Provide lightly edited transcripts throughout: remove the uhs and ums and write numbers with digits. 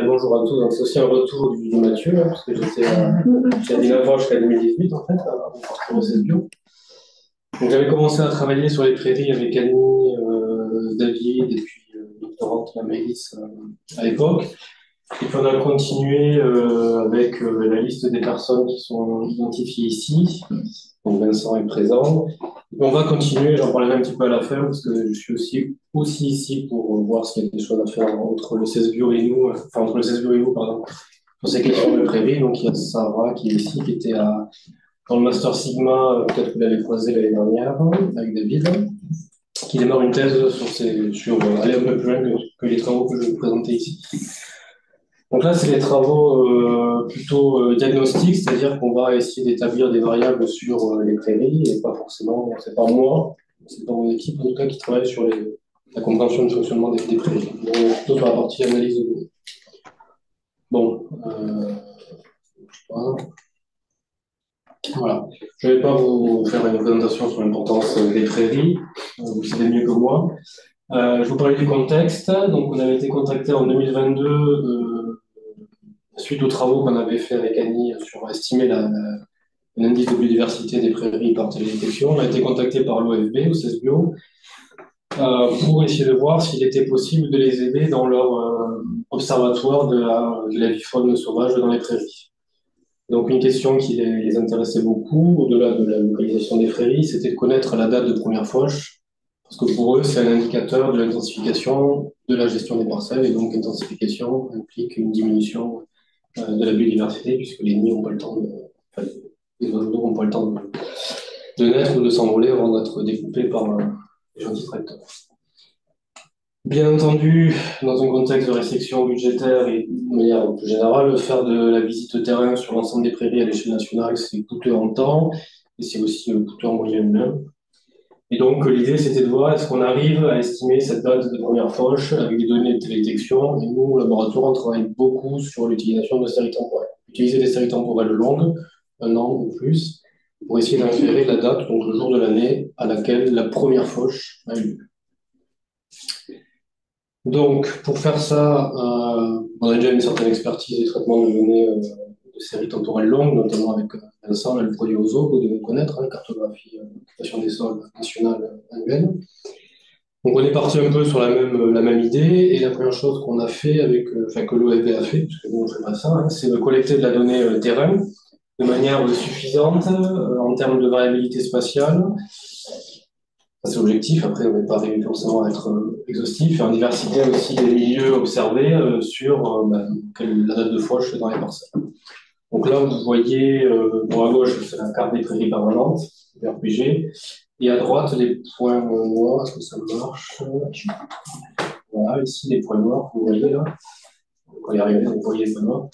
bonjour à tous. Donc, c'est aussi un retour du Mathieu, hein, parce que j'étais à Dinafor jusqu'à 2018, en fait, avant de partir au CESBio. Donc, j'avais commencé à travailler sur les prairies avec Annie, David, et puis doctorante, la Maëlys, à l'époque. Et puis, on a continué avec la liste des personnes qui sont identifiées ici. Donc, Vincent est présent. On va continuer, j'en parlerai un petit peu à la fin, parce que je suis aussi ici pour voir s'il y a des choses à faire entre le CESBio et nous, enfin entre le CESBio et nous, pardon, sur ces questions de prairie. Donc il y a Sarah qui est ici, qui était dans le Master Sigma, peut-être que vous l'avez croisé l'année dernière, avec David, qui démarre une thèse sur aller un peu plus loin que les travaux que je vais vous présenter ici. Donc là, c'est des travaux plutôt diagnostiques, c'est-à-dire qu'on va essayer d'établir des variables sur les prairies, et pas forcément, c'est pas moi, c'est pas mon équipe en tout cas qui travaille sur la compréhension du fonctionnement des prairies. Donc, on est plutôt sur la partie analyse de données. Bon, voilà. Je ne vais pas vous faire une présentation sur l'importance des prairies, vous le savez mieux que moi. Je vous parlais du contexte. Donc, on avait été contacté en 2022 suite aux travaux qu'on avait fait avec Annie sur estimer l'indice de biodiversité des prairies par télédétection. On a été contacté par l'OFB, au CESBio, pour essayer de voir s'il était possible de les aider dans leur observatoire de la vie faune sauvage dans les prairies. Donc une question qui les intéressait beaucoup, au-delà de la localisation des prairies, c'était de connaître la date de première fauche, parce que pour eux, c'est un indicateur de l'intensification de la gestion des parcelles, et donc intensification implique une diminution de la biodiversité, puisque les nids n'ont pas le temps enfin, les oiseaux n'ont pas le temps de naître ou de s'envoler avant d'être découpés par les gentils tracteurs. Bien entendu, dans un contexte de restriction budgétaire et de manière plus générale, faire de la visite de terrain sur l'ensemble des prairies à l'échelle nationale, c'est coûteux en temps et c'est aussi coûteux en moyens humains. Et donc, l'idée, c'était de voir est-ce qu'on arrive à estimer cette date de première fauche avec des données de télédétection. Et nous, au laboratoire, on travaille beaucoup sur l'utilisation de séries temporelles. Utiliser des séries temporelles longues, un an ou plus, pour essayer d'inférer la date, donc le jour de l'année à laquelle la première fauche a eu lieu. Donc, pour faire ça, on a déjà une certaine expertise du traitement de données de séries temporelles longues, notamment avec Vincent, le produit OZO, que vous devez connaître, la cartographie d'occupation des sols nationale annuelle. Donc, on est parti un peu sur la même idée, et la première chose qu'on a fait, que l'OFB a fait, parce que nous on ne fait pas ça, hein, c'est de collecter de la donnée terrain de manière suffisante en termes de variabilité spatiale. C'est l'objectif, après on n'est pas arrivé forcément à être exhaustif, et en diversité aussi des milieux observés sur la date de fauche dans les parcelles. Donc là, vous voyez, à gauche, c'est la carte des prairies permanentes, RPG, et à droite, les points noirs, est-ce que ça marche? Voilà, ici, les points noirs, vous voyez là. On va y arriver, vous voyez les points noirs.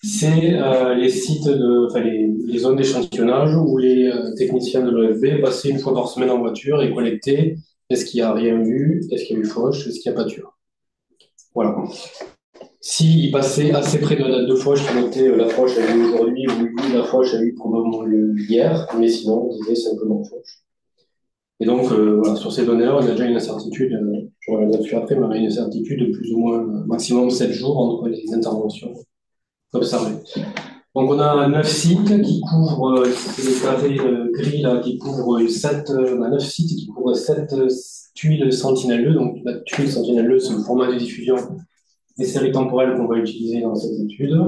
C'est les sites, les zones d'échantillonnage où les techniciens de l'OFB passaient une fois par semaine en voiture et collectaient est-ce qu'il n'y a rien eu, est-ce qu'il y a eu fauche, est-ce qu'il n'y a pâture. Voilà. S'ils passaient assez près de la date de fauche, ils notaient la fauche elle a eu aujourd'hui, ou la fauche elle a eu probablement hier, mais sinon, on disait simplement fauche. Et donc, voilà, sur ces données-là, on a déjà une incertitude, je reviendrai dessus après, mais on a une incertitude de plus ou moins maximum 7 jours entre les interventions observées. Donc, on a 9 sites qui couvrent, c'est les carrés gris là, qui couvrent on a 9 sites qui couvrent 7 tuiles Sentinelle-2. Donc, la tuile Sentinelle-2, c'est le format de diffusion des séries temporelles qu'on va utiliser dans cette étude.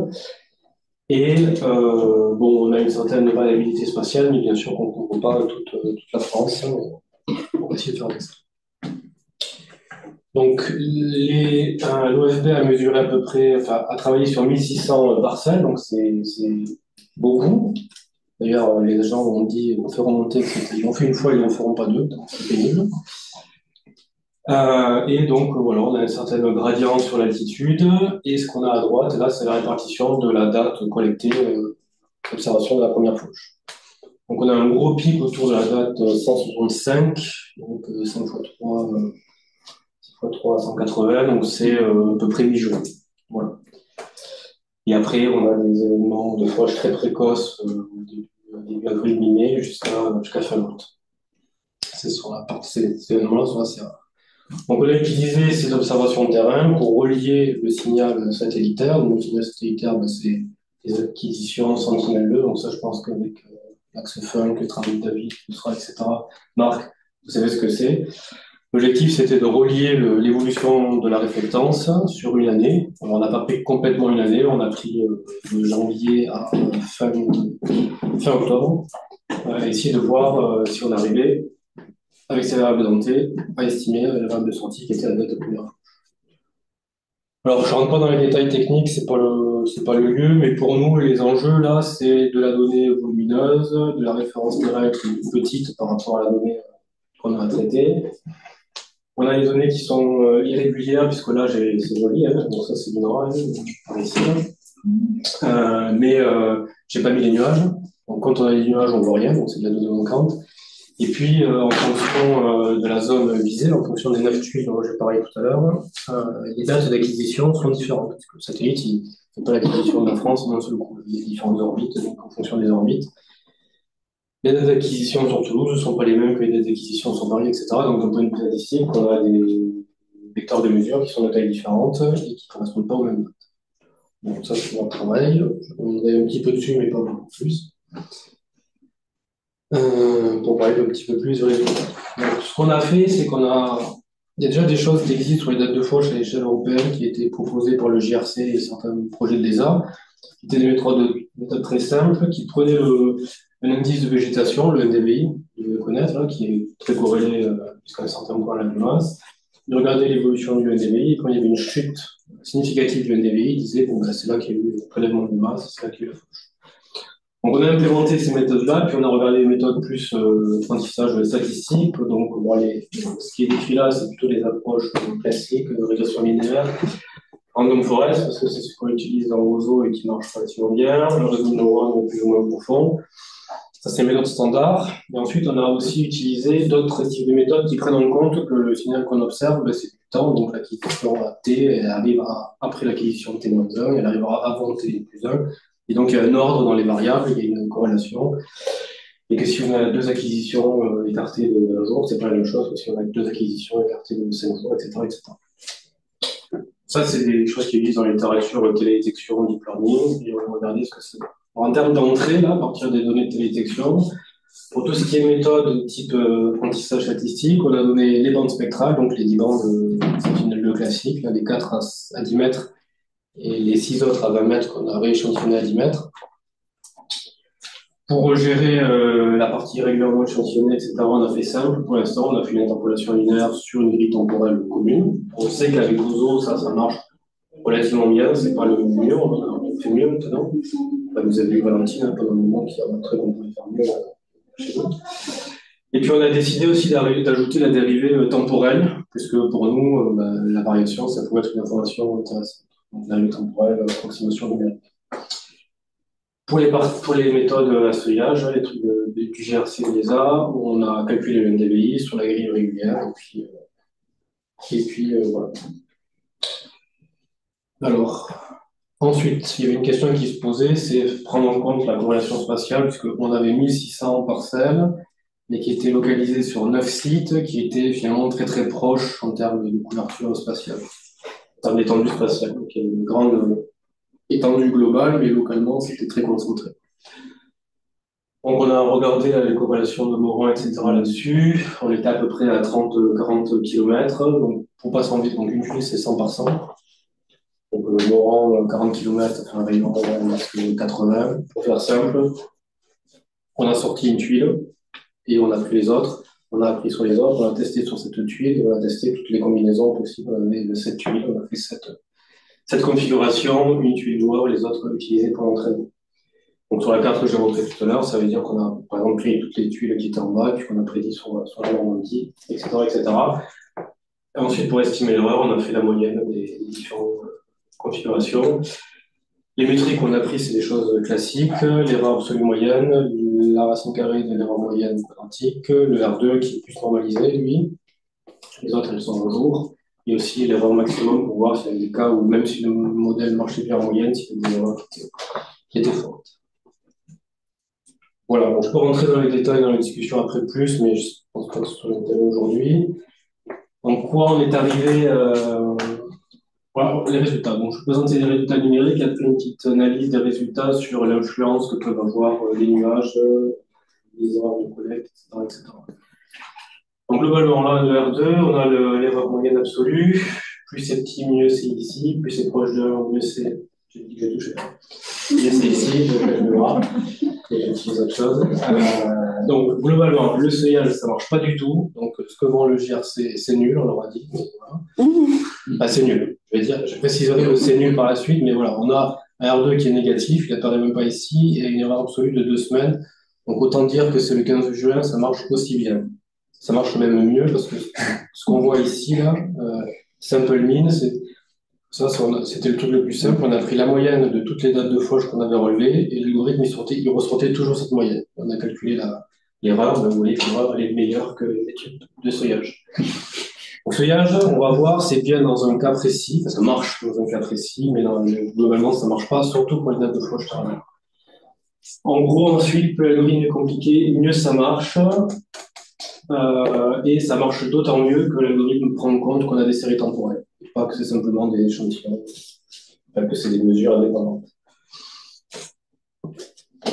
Et on a une certaine variabilité spatiale, mais bien sûr qu'on ne couvre pas toute la France. On va essayer de faire des ça. Donc, l'OFB a mesuré à peu près, a travaillé sur 1600 parcelles, donc c'est beaucoup. D'ailleurs, les gens ont fait remonter qu'ils l'ont fait une fois, ils ne le feront pas deux, donc c'est pénible. Et donc, voilà, on a un certain gradient sur l'altitude, et ce qu'on a à droite, là, c'est la répartition de la date collectée, observation de la première fauche. Donc, on a un gros pic autour de la date 165, donc 5 x 3, 6 x 3, 180, donc c'est à peu près mi-juin. Voilà. Et après, on a des événements de fauche très précoces, début avril, mi-mai, jusqu'à fin août. C'est sur la partie, ces événements-là sont assez rares. Donc, on a utilisé ces observations de terrain pour relier le signal satellitaire. Donc, le signal satellitaire, ben, c'est des acquisitions Sentinel-2. Donc, ça, je pense qu'avec l'axe Funk, le travail de David, etc., Marc, vous savez ce que c'est. L'objectif, c'était de relier l'évolution de la réflectance sur une année. Alors, on n'a pas pris complètement une année, on a pris de janvier à fin octobre, essayer de voir si on arrivait, avec ces variables d'entrée, à estimer la variable de sortie qui était la date de première. Alors, je ne rentre pas dans les détails techniques, c'est pas le lieu, mais pour nous, les enjeux, là, c'est de la donnée volumineuse, de la référence directe petite par rapport à la donnée qu'on a traitée. On a les données qui sont irrégulières, puisque là, c'est joli, hein, donc ça, c'est du noir, par ici. Mais j'ai pas mis les nuages. Donc, quand on a les nuages, on voit rien, donc c'est de la donnée manquante. Et puis, en fonction de la zone visée, en fonction des 9 tuiles dont j'ai parlé tout à l'heure, les dates d'acquisition sont différentes. Parce que le satellite, il ne fait pas l'acquisition de la France d'un seul coup. Il y a différentes orbites, donc en fonction des orbites. Les dates d'acquisition sur Toulouse ne sont pas les mêmes que les dates d'acquisition sur Paris, etc. Donc, d'un point de vue statistique, on a des vecteurs de mesure qui sont de tailles différentes et qui ne correspondent pas aux mêmes dates. Donc, ça, c'est mon travail. On est un petit peu dessus, mais pas beaucoup plus. Pour parler un petit peu plus du résultat. Donc, ce qu'on a fait, c'est il y a déjà des choses qui existent sur les dates de Foch à l'échelle européenne qui étaient proposées par le JRC et certains projets de l'ESA, qui étaient des méthodes très simples, qui prenaient un indice de végétation, le NDVI, vous devez connaître, là, qui est très corrélé jusqu'à un certain point à la biomasse. Ils regardaient l'évolution du NDVI, et quand il y avait une chute significative du NDVI, ils disaient, bon, ben, c'est là qu'il y a eu le prélèvement de masse, c'est là qu'il y a eu la Foch. Donc, on a implémenté ces méthodes-là, puis on a regardé les méthodes plus d'apprentissage statistique. Donc, bon, ce qui est décrit là, c'est plutôt les approches classiques de régression linéaire. Random forest, parce que c'est ce qu'on utilise dans Roseau et qui marche relativement bien. Le réseau de neurones plus ou moins profond. Ça, c'est les méthodes standards. Et ensuite, on a aussi utilisé d'autres types de méthodes qui prennent en compte que le signal qu'on observe, ben, c'est du temps. Donc, l'acquisition à T, elle arrive après l'acquisition de T-1, elle arrivera avant T+1. Et donc, il y a un ordre dans les variables, il y a une corrélation. Et que si on a deux acquisitions écartées d'un jour, c'est pas la même chose que si on a deux acquisitions écartées de 5 jours, etc., etc. Ça, c'est des choses qui existent dans la littérature télédétection, deep learning, et on va regarder ce que c'est. En termes d'entrée, là, à partir des données de télédétection, pour tout ce qui est méthode type apprentissage statistique, on a donné les bandes spectrales, donc les 10 bandes Sentinel-2 classiques, là, les 4 à 10 mètres, et les 6 autres à 20 mètres qu'on a rééchantillonnés à 10 mètres. Pour gérer la partie régulièrement échantillonnée, etc., on a fait simple. Pour l'instant, on a fait une interpolation linéaire sur une grille temporelle commune. On sait qu'avec Gozo, ça marche relativement bien. C'est pas le mieux, on fait mieux maintenant. Enfin, vous avez eu Valentine hein, pendant un moment qui a montré qu'on pouvait faire mieux chez nous. Et puis on a décidé aussi d'ajouter la dérivée temporelle, puisque pour nous, la variation, ça pourrait être une information intéressante. Donc, dérivée temporelle, approximation numérique. Pour les méthodes à feuillage, les trucs du GRC et de l'ESA, on a calculé le NDVI sur la grille régulière, et puis voilà. Alors, ensuite, il y avait une question qui se posait, c'est prendre en compte la corrélation spatiale, puisqu'on avait 1600 parcelles, mais qui étaient localisées sur 9 sites, qui étaient finalement très très proches en termes de couverture spatiale, en termes d'étendue spatiale. Donc il y a une grande étendue globale, mais localement, c'était très concentré. Donc, on a regardé les corrélations de Morin, etc. là-dessus. On était à peu près à 30-40 km. Donc, pour pas s'en vite, donc une tuile, c'est 100 par 100. Donc, Morin, 40 km, ça fait un rayon de 80. Pour faire simple, on a sorti une tuile et on a pris les autres. On a appris sur les autres, on a testé sur cette tuile et on a testé toutes les combinaisons possibles de cette tuile. On a fait cette configuration, une tuile joueur, les autres utilisées pour l'entraînement. Donc, sur la carte que j'ai montrée tout à l'heure, ça veut dire qu'on a, par exemple, pris toutes les tuiles qui étaient en bas, puis qu'on a prédit sur la Normandie, etc., etc. Et ensuite, pour estimer l'erreur, on a fait la moyenne des différentes configurations. Les métriques qu'on a pris, c'est des choses classiques. L'erreur absolue moyenne, la racine carrée de l'erreur moyenne quadratique, le R2 qui est plus normalisé, lui. Les autres, elles sont en jour. Et aussi l'erreur maximum pour voir s'il y a des cas où, même si le modèle marchait bien en moyenne, s'il y a des erreurs qui étaient fortes. Voilà, bon, je peux rentrer dans les détails, dans les discussions après plus, mais je pense pas que ce soit l'intérêt aujourd'hui. En quoi on est arrivé voilà, les résultats. Donc, je vais présenter les résultats numériques, après une petite analyse des résultats sur l'influence que peuvent avoir les nuages, les erreurs de collecte, etc., etc. Donc, globalement, là, le R2, on a l'erreur moyenne absolue. Plus c'est petit, mieux c'est ici. Plus c'est proche de 1, mieux c'est. J'ai dit que j'ai touché. Mieux c'est ici, je vais voir. Il y a des autres choses. Donc, globalement, le seuillage, ça marche pas du tout. Donc, ce que vend le GRC, c'est nul, on l'aura dit. Mais voilà. Bah, c'est nul. Je préciserai que c'est nul par la suite, mais voilà, on a un R2 qui est négatif, il n'apparaît même pas ici, et une erreur absolue de 2 semaines. Donc, autant dire que c'est le 15 juin, ça marche aussi bien. Ça marche même mieux parce que ce qu'on voit ici, là, Simple Mean, c'était le truc le plus simple. On a pris la moyenne de toutes les dates de Foch qu'on avait relevées et l'algorithme, il ressortait toujours cette moyenne. On a calculé l'erreur, ben, vous voyez que l'erreur, elle est meilleure que l'étude de seuillage. Donc, seuillage, on va voir, c'est bien dans un cas précis, ça marche dans un cas précis, mais globalement, ça marche pas, surtout pour les dates de Foch. En gros, ensuite, plus l'algorithme est compliqué, mieux ça marche. Et ça marche d'autant mieux que l'algorithme prend en compte qu'on a des séries temporelles, et pas que c'est simplement des échantillons, enfin, que c'est des mesures indépendantes.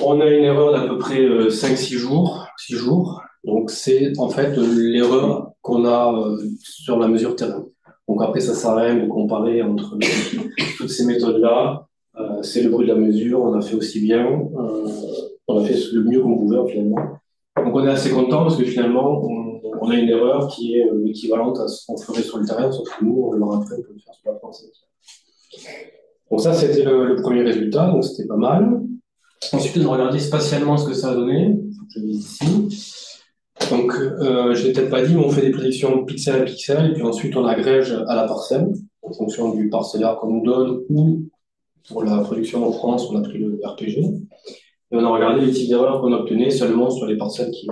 On a une erreur d'à peu près 5-6 jours, 6 jours. Donc c'est en fait l'erreur qu'on a sur la mesure terrain. Donc après, ça sert à rien de comparer entre toutes ces méthodes-là. C'est le bruit de la mesure, on a fait aussi bien, on a fait le mieux qu'on pouvait finalement. Donc on est assez content parce que finalement, on a une erreur qui est équivalente à ce qu'on ferait sur le terrain, sauf que nous, on le après, on peut le faire sur la France. Donc ça, c'était le premier résultat, donc c'était pas mal. Ensuite, on a regardé spatialement ce que ça a donné. Je vais ici. Donc, je ne l'ai peut-être pas dit, mais on fait des prédictions pixel à pixel, et puis ensuite on agrège à la parcelle, en fonction du parcellaire qu'on nous donne, ou pour la production en France, on a pris le RPG. Et on a regardé les types d'erreurs qu'on obtenait seulement sur les parcelles qui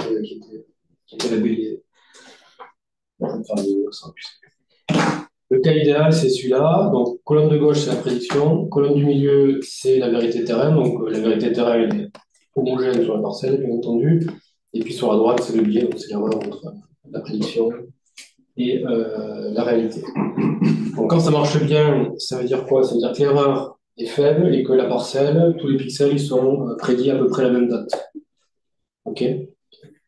étaient labellisées. Je vais faire le simple. Le cas idéal, c'est celui-là. Donc, colonne de gauche, c'est la prédiction. Colonne du milieu, c'est la vérité terrain. Donc, la vérité terrain, elle est homogène sur la parcelle, bien entendu. Et puis, sur la droite, c'est le biais. Donc, c'est l'erreur entre la prédiction et la réalité. Donc, quand ça marche bien, ça veut dire quoi? Ça veut dire que l'erreur est faible et que la parcelle, tous les pixels, ils sont prédits à peu près à la même date. OK?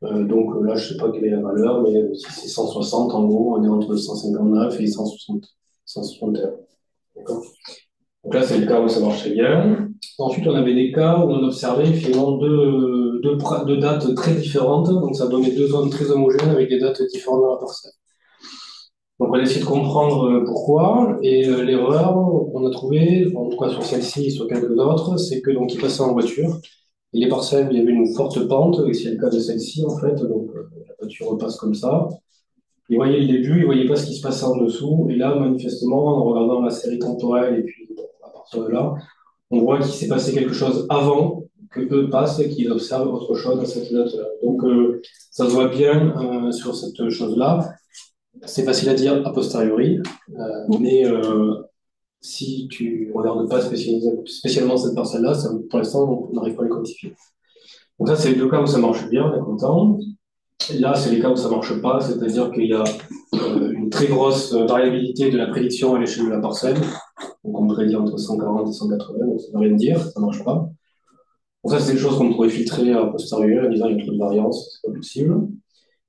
Donc là, je ne sais pas quelle est la valeur, mais si c'est 160, en gros, on est entre 159 et 161. D'accord. Donc là, c'est le cas où ça marchait bien. Ensuite, on avait des cas où on observait finalement deux dates très différentes. Donc ça donnait deux zones très homogènes avec des dates différentes dans la parcelle. Donc on a essayé de comprendre pourquoi. Et l'erreur qu'on a trouvée, en tout cas sur celle-ci et sur quelques autres, c'est que donc ils passaient en voiture. Et les parcelles, il y avait une forte pente, et c'est le cas de celle-ci en fait. Donc la voiture repasse comme ça. Ils voyaient le début, ils voyaient pas ce qui se passait en dessous. Et là, manifestement, en regardant la série temporelle et puis à partir de là, on voit qu'il s'est passé quelque chose avant que eux passent et qu'ils observent autre chose à cette date-là. Donc, ça se voit bien sur cette chose-là. C'est facile à dire a posteriori, mais si tu regardes pas spécialement cette parcelle-là, pour l'instant, on n'arrive pas à le quantifier. Donc ça, c'est les deux cas où ça marche bien, on est content. Là, c'est les cas où ça marche pas, c'est-à-dire qu'il y a une très grosse variabilité de la prédiction à l'échelle de la parcelle. Donc on prédit entre 140 et 180, donc ça ne veut rien dire, ça ne marche pas. Donc ça, c'est des choses qu'on pourrait filtrer a posteriori en disant qu'il y a trop de variance, c'est pas possible.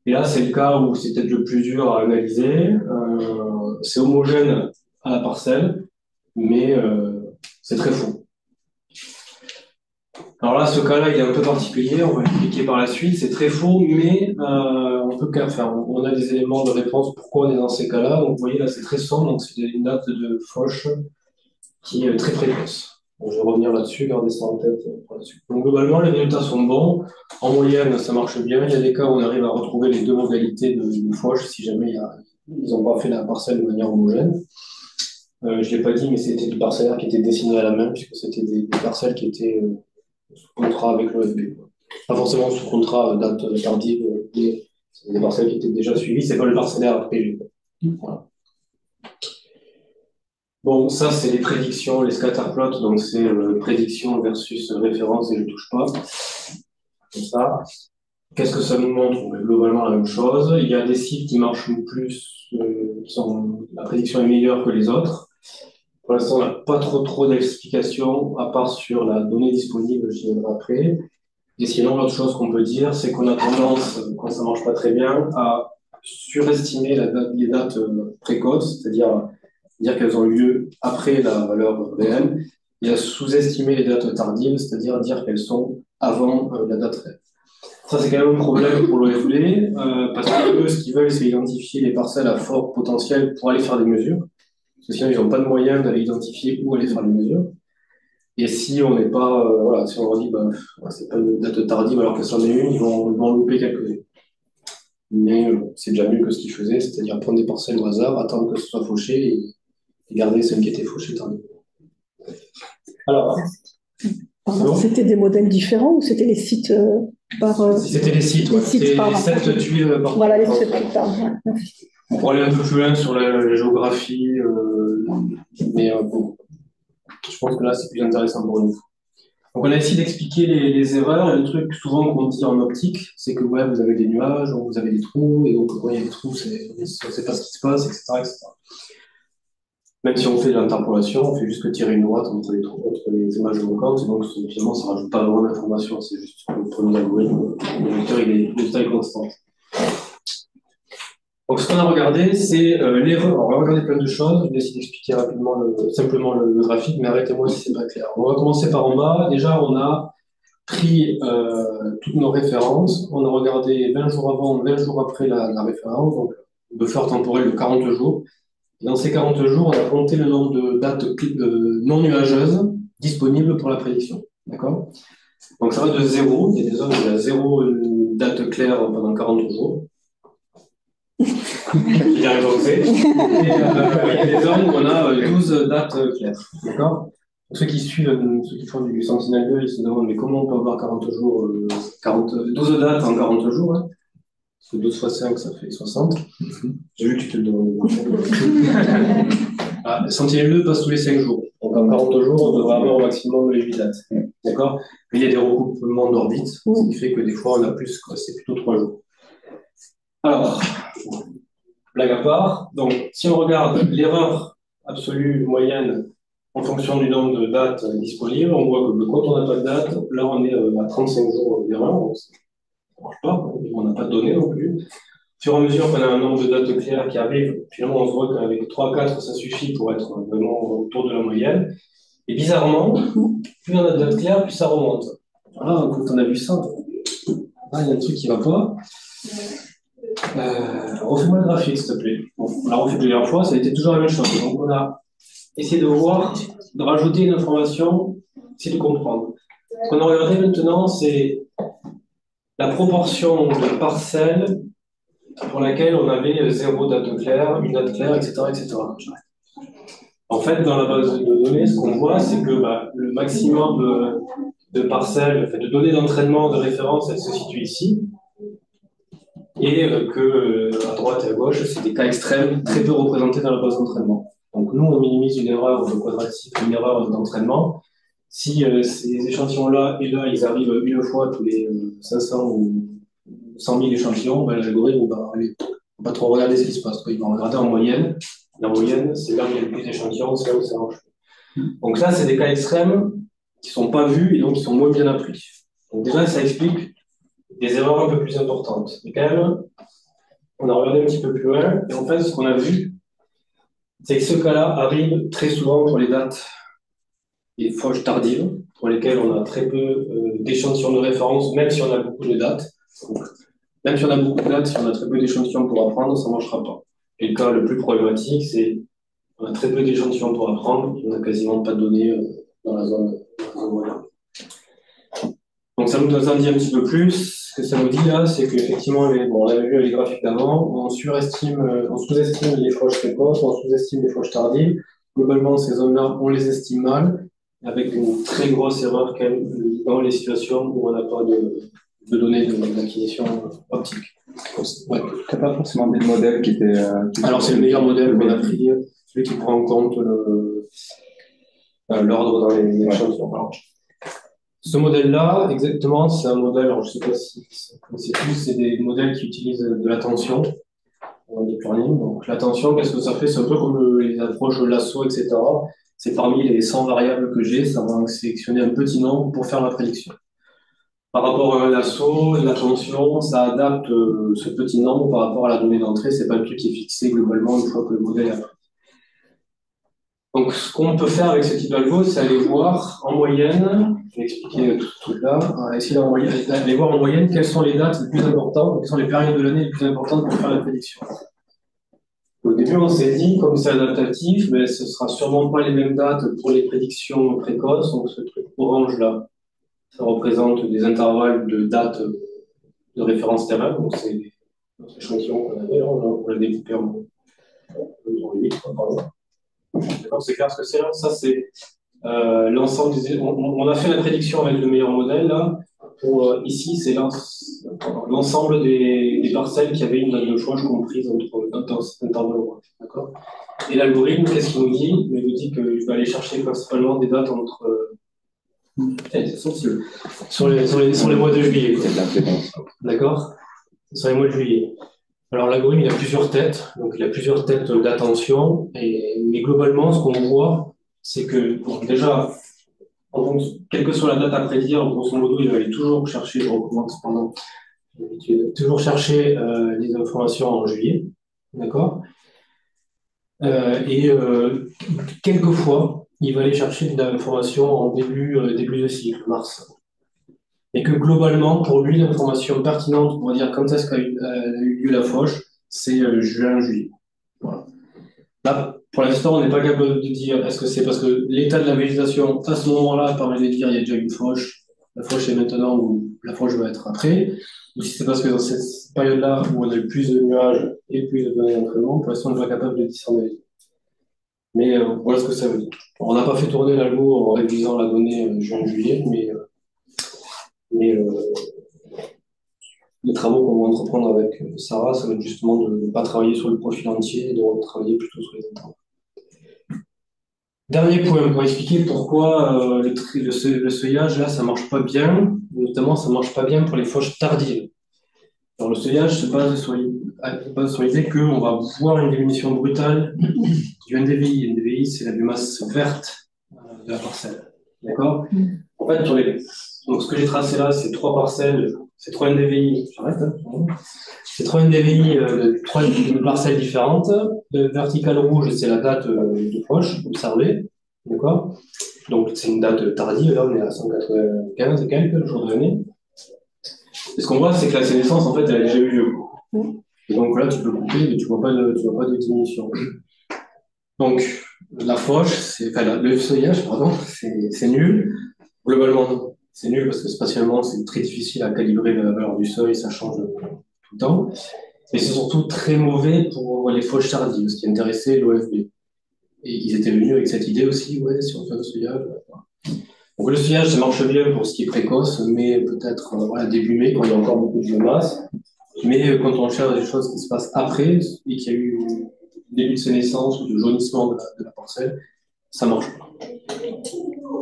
Et là, c'est le cas où c'est peut-être le plus dur à analyser. C'est homogène à la parcelle, mais c'est très faux. Alors là, ce cas-là, il est un peu particulier, on va l'expliquer par la suite, c'est très faux, mais on a des éléments de réponse pourquoi on est dans ces cas-là. Donc vous voyez, là, c'est très sombre, donc c'est une date de Foch qui est très précoce. Donc, je vais revenir là-dessus, gardez ça en tête pour la suite. Donc globalement, les résultats sont bons. En moyenne, ça marche bien. Il y a des cas où on arrive à retrouver les deux modalités de Foch si jamais ils n'ont pas fait la parcelle de manière homogène. Je ne l'ai pas dit, mais c'était du parcellaire qui était dessiné à la main, puisque c'était des parcelles qui étaient sous contrat avec l'OFB. Pas forcément sous contrat date tardive, mais c'est des parcelles qui étaient déjà suivies. C'est pas le parcellaire RPG. Voilà. Bon, ça, c'est les prédictions, les scatterplots, donc c'est prédiction versus référence et je touche pas. Comme ça. Qu'est-ce que ça nous montre? Ben, globalement la même chose. Il y a des sites qui marchent plus, la prédiction est meilleure que les autres. Pour l'instant, on n'a pas trop d'explications, à part sur la donnée disponible, j'y viendrai après. Et sinon, l'autre chose qu'on peut dire, c'est qu'on a tendance, quand ça marche pas très bien, à surestimer les dates précoces, c'est-à-dire dire qu'elles ont eu lieu après la valeur réelle, et à sous-estimer les dates tardives, c'est-à-dire dire qu'elles sont avant la date réelle. Ça, c'est quand même un problème pour l'OFB, parce que eux, ce qu'ils veulent, c'est identifier les parcelles à fort potentiel pour aller faire des mesures. Parce que sinon, ils n'ont pas de moyen d'aller identifier où aller faire les mesures. Et si on n'est pas, voilà, si on leur dit, bah, c'est pas une date tardive alors que c'en est une, ils vont louper quelques-unes. Mais c'est déjà mieux que ce qu'ils faisaient, c'est-à-dire prendre des parcelles au hasard, attendre que ce soit fauché et garder celles qui étaient fauchées tardivement. Alors, c'était des modèles différents ou c'était les sites par. C'était les sites, ouais. Sites, C'était 7 tuiles par. Voilà, les 7 tuiles par. On pourrait aller un peu plus loin sur la géographie, mais bon, je pense que là, c'est plus intéressant pour nous. Donc, on a essayé d'expliquer les erreurs, et le truc souvent qu'on dit en optique, c'est que ouais, vous avez des nuages, vous avez des trous, et donc quand il y a des trous, on ne sait pas ce qui se passe, etc., etc. Même si on fait de l'interpolation, on fait juste que tirer une droite entre les images bloquantes, et donc finalement, ça ne rajoute pas vraiment d'informations, c'est juste pour nos algorithmes, le vecteur est constant. Donc, ce qu'on a regardé, c'est l'erreur. On va regarder plein de choses. Je vais essayer d'expliquer rapidement, simplement le graphique, mais arrêtez-moi si c'est pas clair. On va commencer par en bas. Déjà, on a pris toutes nos références. On a regardé 20 jours avant, 20 jours après la référence, donc buffer temporel de 40 jours. Et dans ces 40 jours, on a compté le nombre de dates non nuageuses disponibles pour la prédiction. D'accord? Donc, ça va de 0. Il y a des zones où il y a 0 date claire pendant 40 jours. Il y a et il y a des zones où on a 12 dates claires. D'accord? Ceux qui suivent, ceux qui font du Sentinel-2, ils se demandent mais comment on peut avoir 40 jours, 12 dates en 40 jours, hein? Parce que 12 fois 5, ça fait 60. J'ai vu que tu te le demandes. Sentinel-2 passe tous les 5 jours. Donc en 40 jours, on devrait avoir au maximum 8 dates. D'accord? Mais il y a des recoupements d'orbite, ce qui fait que des fois on a plus, c'est plutôt 3 jours. Alors, blague à part, donc si on regarde l'erreur absolue moyenne en fonction du nombre de dates disponibles, on voit que quand on n'a pas de date, là on est à 35 jours d'erreur, donc ça ne marche pas, on n'a pas de données non plus. Au fur et à mesure qu'on a un nombre de dates claires qui arrivent, finalement on se voit qu'avec 3-4 ça suffit pour être vraiment autour de la moyenne. Et bizarrement, plus on a de dates claires, plus ça remonte. Voilà, quand on a vu ça, il y a un truc qui ne va pas. Refais-moi le graphique, s'il te plaît. Bon, on l'a refait plusieurs fois, ça a été toujours la même chose. Donc, on a essayé de voir, de rajouter une information, essayer de comprendre. Ce qu'on a regardé maintenant, c'est la proportion de parcelles pour laquelle on avait 0 date claire, une date claire, etc., etc. En fait, dans la base de données, ce qu'on voit, c'est que le maximum de parcelles, de données d'entraînement, de référence, elles se situent ici. Et que à droite et à gauche, c'est des cas extrêmes très peu représentés dans la base d'entraînement. Donc nous, on minimise une erreur quadratique, une erreur d'entraînement. Si ces échantillons-là et là, ils arrivent une fois tous les 500 ou 100 000 échantillons, l'algorithme va pas trop regarder ce qui se passe. Il va regarder en moyenne. La moyenne, c'est là où il y a le plus d'échantillons, c'est là où ça marche. Donc là, c'est des cas extrêmes qui ne sont pas vus et donc qui sont moins bien appris. Donc déjà, ça explique des erreurs un peu plus importantes. Mais quand même, on a regardé un petit peu plus loin, et en fait, ce qu'on a vu, c'est que ce cas-là arrive très souvent pour les dates et fauches tardives, pour lesquelles on a très peu d'échantillons de référence, même si on a beaucoup de dates. Donc, même si on a beaucoup de dates, si on a très peu d'échantillons pour apprendre, ça ne marchera pas. Et le cas le plus problématique, c'est qu'on a très peu d'échantillons pour apprendre, et on n'a quasiment pas de données dans la zone moyenne. Donc ça nous en dit un petit peu plus. Ce que ça nous dit là, c'est qu'effectivement, on l'avait vu avec les graphiques d'avant, on sous-estime les fauches précoces, on sous-estime les fauches tardives. Globalement, ces zones-là, on les estime mal, avec une très grosse erreur quand même dans les situations où on n'a pas de données d'acquisition optique. Ouais. Tu n'as pas forcément des modèles qui étaient... Alors c'est le meilleur modèle qu'on a pris, celui qui prend en compte l'ordre dans les échantillons. Ce modèle-là, exactement, c'est un modèle, alors je ne sais pas si vous connaissez tous, c'est des modèles qui utilisent de l'attention, deep learning. Donc l'attention, qu'est-ce que ça fait? C'est un peu comme les approches de lasso, etc. C'est parmi les 100 variables que j'ai, ça va sélectionner un petit nombre pour faire la prédiction. Par rapport à un lasso, l'attention, ça adapte ce petit nombre par rapport à la donnée d'entrée, c'est pas le truc qui est fixé globalement une fois que le modèle est appris. Donc, ce qu'on peut faire avec ce type d'algo, c'est aller voir en moyenne, je vais expliquer tout ce truc-là, essayer d'aller voir en moyenne quelles sont les dates les plus importantes, quelles sont les périodes de l'année les plus importantes pour faire la prédiction. Au début, on s'est dit, comme c'est adaptatif, mais ce sera sûrement pas les mêmes dates pour les prédictions précoces. Donc, ce truc orange là, ça représente des intervalles de dates de référence terrain. Donc, c'est notre échantillon qu'on avait là, on l'a découpé en 8, pardon. D'accord, c'est clair ce que c'est là? Ça, c'est l'ensemble des. On a fait la prédiction avec le meilleur modèle là. Pour, ici, c'est l'ensemble des parcelles qui avaient une date de choix comprise dans cet intervalle. D'accord? Et l'algorithme, qu'est-ce qu'il nous dit? Il nous dit qu'il va aller chercher principalement des dates entre. C'est sensible. Sur les mois de juillet. D'accord? Sur les mois de juillet. Alors l'algorithme, il a plusieurs têtes, donc il a plusieurs têtes d'attention, mais globalement, ce qu'on voit, c'est que bon, déjà, quelle que soit la date à prédire, grosso modo, il va aller toujours chercher, je recommence pendant toujours chercher les informations en juillet, d'accord? Quelquefois, il va aller chercher de l'information en début de cycle, mars. Et que globalement, pour lui, l'information pertinente pour dire quand est-ce qu'a eu lieu la fauche, c'est juin-juillet. Voilà. Là, pour l'instant, on n'est pas capable de dire est-ce que c'est parce que l'état de la végétation, à ce moment-là, permet de dire il y a déjà une fauche, la fauche est maintenant ou la fauche va être après, ou si c'est parce que dans cette période-là où on a le plus de nuages et le plus de données d'entraînement, pour l'instant, on n'est pas capable de discerner. Mais voilà ce que ça veut dire. On n'a pas fait tourner l'algo en révisant la donnée juin-juillet, mais les travaux qu'on va entreprendre avec Sarah, ça va être justement de ne pas travailler sur le profil entier et de travailler plutôt sur les intervalles. Dernier point pour expliquer pourquoi le seuillage, là, ça marche pas bien. Notamment, ça marche pas bien pour les fauches tardives. Alors, le seuillage se base sur l'idée qu'on va voir une diminution brutale du NDVI. NDVI, c'est la biomasse verte de la parcelle. D'accord? En fait, donc, ce que j'ai tracé là, c'est 3 parcelles, c'est 3 NDVI. J'arrête, hein. C'est 3 NDVI de 3 parcelles différentes. Le vertical rouge, c'est la date de fauche observée. D'accord? Donc, c'est une date tardive. Là, on est à 195 et quelques jours de l'année. Et ce qu'on voit, c'est que la sénescence, en fait, elle a déjà eu lieu. Et donc là, tu peux couper, mais tu vois pas de diminution. Donc, la fauche, le feuillage, pardon, c'est nul. Globalement, c'est nul parce que spatialement, c'est très difficile à calibrer la valeur du seuil, ça change tout le temps. Et c'est surtout très mauvais pour les fauches tardives, ce qui intéressait l'OFB. Et ils étaient venus avec cette idée aussi, ouais, si on fait un seuillage. Donc le seuillage, ça marche bien pour ce qui est précoce, mais peut-être début mai, quand il y a encore beaucoup de biomasse. Mais quand on cherche des choses qui se passent après et qu'il y a eu début de sénescence ou de jaunissement de la parcelle, ça marche pas.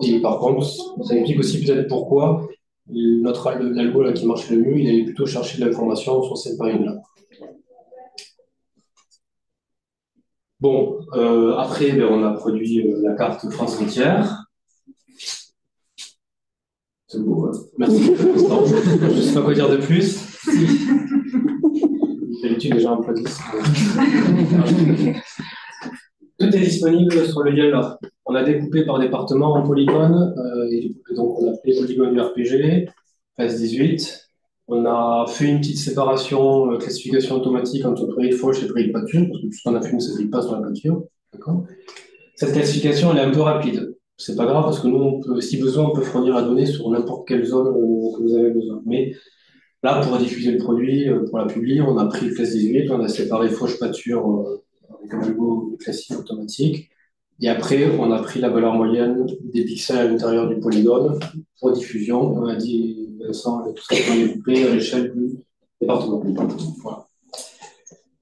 Et par contre, ça explique aussi peut-être pourquoi l'algo là qui marche le mieux, il allait plutôt chercher de l'information sur cette période-là. Bon, après, on a produit la carte France entière. C'est beau, hein. Merci. Je ne sais pas quoi dire de plus. D'habitude, les gens applaudissent. Tout est disponible sur le lien là. On a découpé par département en polygones, et donc on a fait les polygones du RPG, phase 18. On a fait une petite séparation, classification automatique entre prairie de fauche et prairie de pâture, parce que tout ce qu'on a fait ne s'applique pas sur la pâture. D'accord. Cette classification, elle est un peu rapide. C'est pas grave parce que nous, si besoin, on peut fournir la donnée sur n'importe quelle zone que vous avez besoin. Mais là, pour diffuser le produit, pour la publier, on a pris le classe 18, on a séparé fauche pâture avec un algo classique automatique. Et après, on a pris la valeur moyenne des pixels à l'intérieur du polygone pour diffusion. On a dit, Vincent, tout ça est découpé à l'échelle du département. Voilà.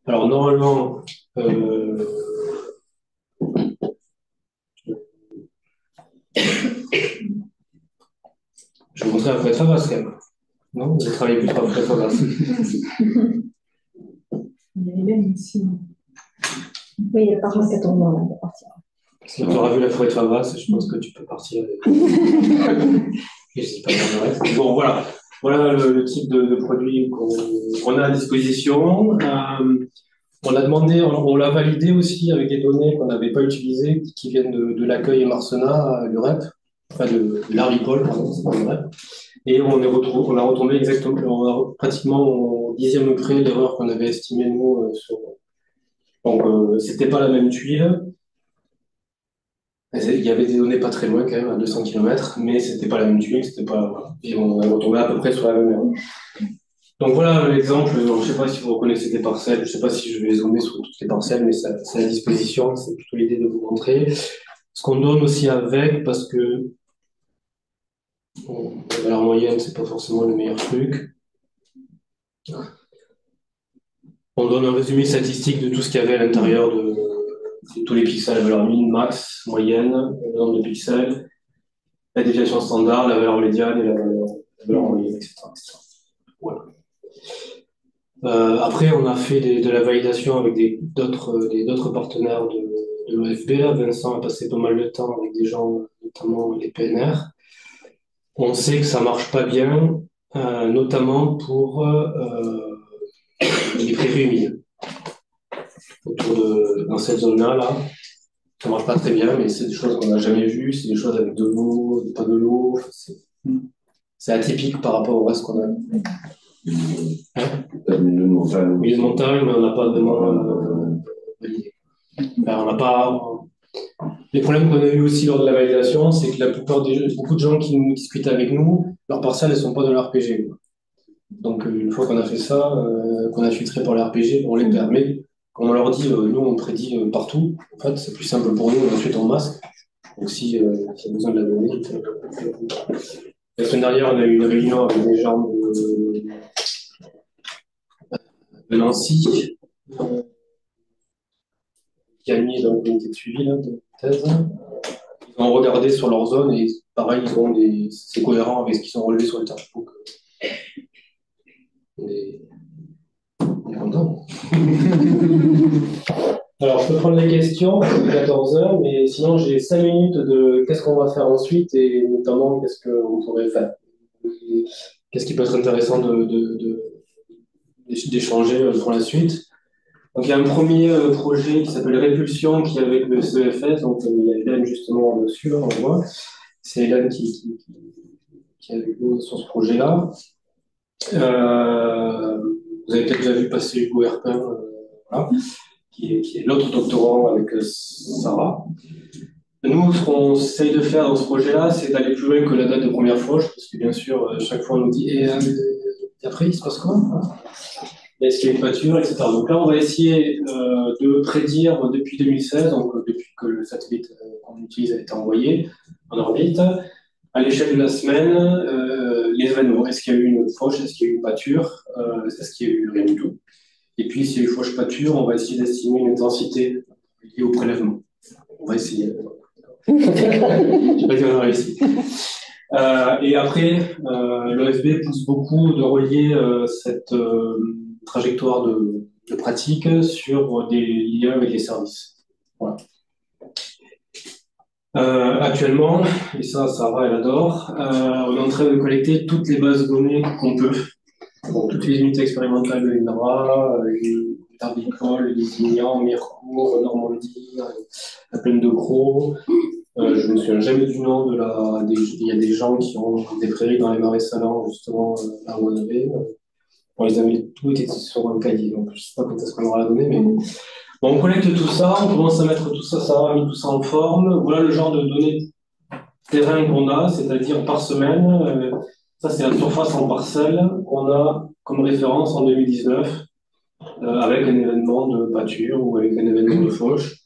Alors, normalement, Je vais montrer Alfred Favas quand même. Non, vous travaillez plus sur Alfred Favas. Il y a Hélène ici. Oui, il y a pas 14 ans, là, pour partir. Si tu auras vu Alfred Favas, je pense que tu peux partir. Et je dis pas le reste. Bon, voilà. Voilà le type de produit qu'on a à disposition. On a demandé, on l'a validé aussi avec des données qu'on n'avait pas utilisées, qui viennent de l'accueil et Marcena, l'UREP, enfin de l'ARIPOL, pardon, c'est pas l'UREP. Et on a retombé exactement, on a pratiquement au dixième près l'erreur qu'on avait estimée nous sur. Donc c'était pas la même tuile. Il y avait des données pas très loin quand même, à 200 km, mais c'était pas la même tuile, c'était pas. Voilà. Et on est retombé à peu près sur la même erreur. Donc voilà l'exemple, je ne sais pas si vous reconnaissez des parcelles, je ne sais pas si je vais zoomer sur toutes les parcelles, mais c'est à disposition, c'est plutôt l'idée de vous montrer. Ce qu'on donne aussi avec, parce que bon, la valeur moyenne, c'est pas forcément le meilleur truc. On donne un résumé statistique de tout ce qu'il y avait à l'intérieur de tous les pixels, la valeur min, max, moyenne, le nombre de pixels, la déviation standard, la valeur médiane et la valeur moyenne, etc. Voilà. Après, on a fait de la validation avec d'autres partenaires de l'OFB. Là, Vincent a passé pas mal de temps avec des gens, notamment les PNR. On sait que ça marche pas bien, notamment pour les prairies humides. Dans cette zone-là, ça marche pas très bien, mais c'est des choses qu'on n'a jamais vues, c'est des choses avec de l'eau, pas de l'eau. C'est atypique par rapport au reste qu'on a. Milieu de montagne. Milieu de montagne, mais on n'a pas vraiment validé. On n'a pas. Les problèmes qu'on a eu aussi lors de la validation, c'est que la plupart beaucoup de gens qui nous discutent avec nous, leurs parcelles ne sont pas dans l'RPG. Donc une fois qu'on a fait ça, qu'on a filtré par l'RPG, on les permet. Quand on leur dit, nous on prédit partout, en fait c'est plus simple pour nous, ensuite on masque. Donc si y a besoin de la donnée. La semaine dernière, on a eu une réunion avec des gens de Nancy, qui a mis dans le comité de suivi là, de thèse. Ils ont regardé sur leur zone et pareil, c'est cohérent avec ce qu'ils ont relevé sur le terrain. Donc, on est content. Alors, je peux prendre les questions, c'est 14 heures, mais sinon j'ai 5 minutes de qu'est-ce qu'on va faire ensuite et notamment qu'est-ce qu'on pourrait faire. Qu'est-ce qui peut être intéressant d'échanger pour la suite. Donc il y a un premier projet qui s'appelle Répulsion qui est avec le CEFS, donc il y a Hélène justement dessus, là, on voit. C'est Hélène qui est avec nous sur ce projet-là. Vous avez peut-être déjà vu passer Hugo Herpin, voilà, qui est l'autre doctorant avec Sarah. Nous, ce qu'on essaye de faire dans ce projet-là, c'est d'aller plus loin que la date de première fauche, parce que bien sûr, chaque fois on nous dit et après, il se passe quoi, hein? Est-ce qu'il y a une pâture, etc. Donc là, on va essayer de prédire depuis 2016, donc depuis que le satellite qu'on utilise a été envoyé en orbite, à l'échelle de la semaine, les événements. Est-ce qu'il y a eu une fauche, est-ce qu'il y a eu une pâture, est-ce qu'il y a eu rien du tout. Et puis, s'il y a eu fauche pâture, on va essayer d'estimer une intensité liée au prélèvement. On va essayer. Je ne sais pas si on a réussi. Et après, l'OFB pousse beaucoup de relier cette trajectoire de pratique sur des liens avec les services. Voilà. Actuellement, et ça, Sarah, elle adore, on est en train de collecter toutes les bases de données qu'on peut. Donc, toutes les unités expérimentales de l'INRA, Tarbicole, Lusignan, Mirecourt, Normandie, la plaine de Gros. Je ne me souviens jamais du nom il y a des gens qui ont des prairies dans les marais salants, justement, à Wannabé. Bon, ils avaient tout été sur un cahier, donc je ne sais pas quand est-ce qu'on aura la donnée, mais bon, on collecte tout ça, on commence à mettre tout ça, ça a mis tout ça en forme. Voilà le genre de données terrain qu'on a, c'est-à-dire par semaine. Ça, c'est la surface en parcelle qu'on a comme référence en 2019, avec un événement de pâture ou avec un événement de fauche.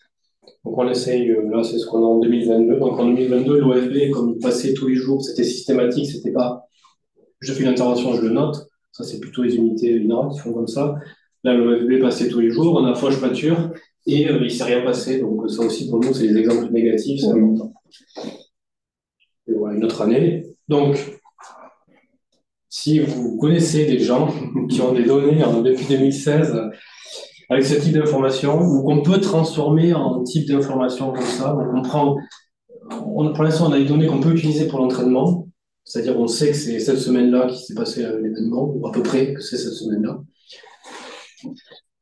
Donc on essaye, là c'est ce qu'on a en 2022. Donc en 2022, l'OFB, comme il passait tous les jours, c'était systématique, c'était pas je fais une intervention, je le note. Ça, c'est plutôt les unités INRA qui font comme ça. Là, l'OFB passait tous les jours, on a fauche pâture, et il ne s'est rien passé. Donc ça aussi, pour nous, c'est des exemples négatifs, c'est important. Et voilà, une autre année. Donc, si vous connaissez des gens qui ont des données depuis 2016 avec ce type d'information, ou qu'on peut transformer en type d'information comme ça, donc pour l'instant, on a des données qu'on peut utiliser pour l'entraînement, c'est-à-dire on sait que c'est cette semaine-là qui s'est passé l'événement, ou à peu près que c'est cette semaine-là.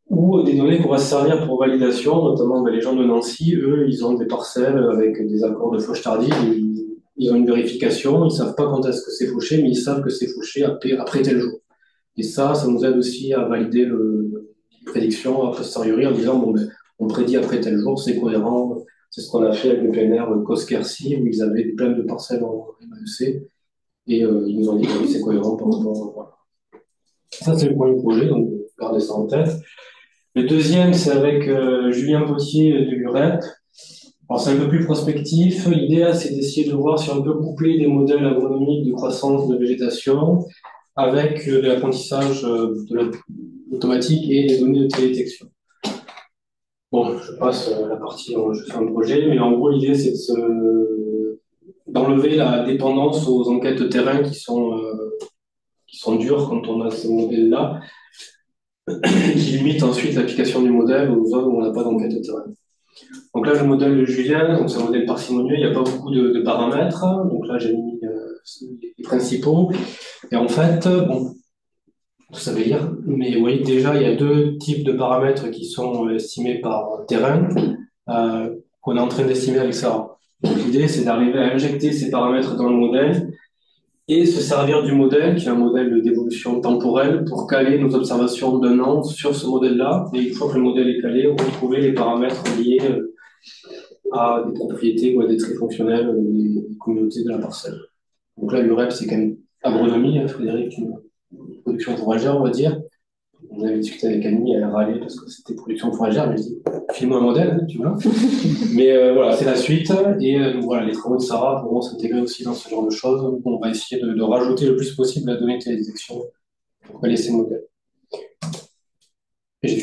Ou des données qu'on va se servir pour validation, notamment les gens de Nancy, eux, ils ont des parcelles avec des accords de fauche tardive, ils ont une vérification, ils savent pas quand est-ce que c'est fauché, mais ils savent que c'est fauché après tel jour. Et ça nous aide aussi à valider les prédictions a posteriori en disant, bon, ben, on prédit après tel jour, c'est cohérent. C'est ce qu'on a fait avec le PNR Koskersi, où ils avaient plein de parcelles en MAEC, et ils nous ont dit que oui, c'est cohérent par rapport. Voilà. Ça, c'est le premier projet, donc gardez ça en tête. Le deuxième, c'est avec Julien Potier de l'UREP. Alors, c'est un peu plus prospectif. L'idée, c'est d'essayer de voir si on peut coupler des modèles agronomiques de croissance de végétation avec de l'apprentissage automatique et des données de télédétection. Bon, je passe la partie, je fais un projet, mais en gros, l'idée, c'est d'enlever la dépendance aux enquêtes de terrain qui sont dures quand on a ces modèles-là, qui limitent ensuite l'application du modèle aux zones où on n'a pas d'enquête de terrain. Donc là, le modèle de Julien, donc c'est un modèle parcimonieux, il n'y a pas beaucoup de paramètres. Donc là, j'ai mis les principaux. Et en fait, bon, vous savez lire, mais oui, déjà, il y a deux types de paramètres qui sont estimés par terrain, qu'on est en train d'estimer avec Sarah. Donc l'idée, c'est d'arriver à injecter ces paramètres dans le modèle et se servir du modèle, qui est un modèle d'évolution temporelle, pour caler nos observations d'un an sur ce modèle-là. Et une fois que le modèle est calé, retrouver les paramètres liés à des propriétés ou à des traits fonctionnels des communautés de la parcelle. Donc là, l'UREP, c'est quand même agronomie, hein, Frédéric, une production fourragère, on va dire. On avait discuté avec Annie, elle a râlé parce que c'était production fourragère, mais je dis, file-moi un modèle, hein, tu vois. Mais voilà, c'est la suite. Et donc voilà, les travaux de Sarah pourront s'intégrer aussi dans ce genre de choses. On va essayer de rajouter le plus possible la donnée de télédétection pour coller ces modèles. Et j'ai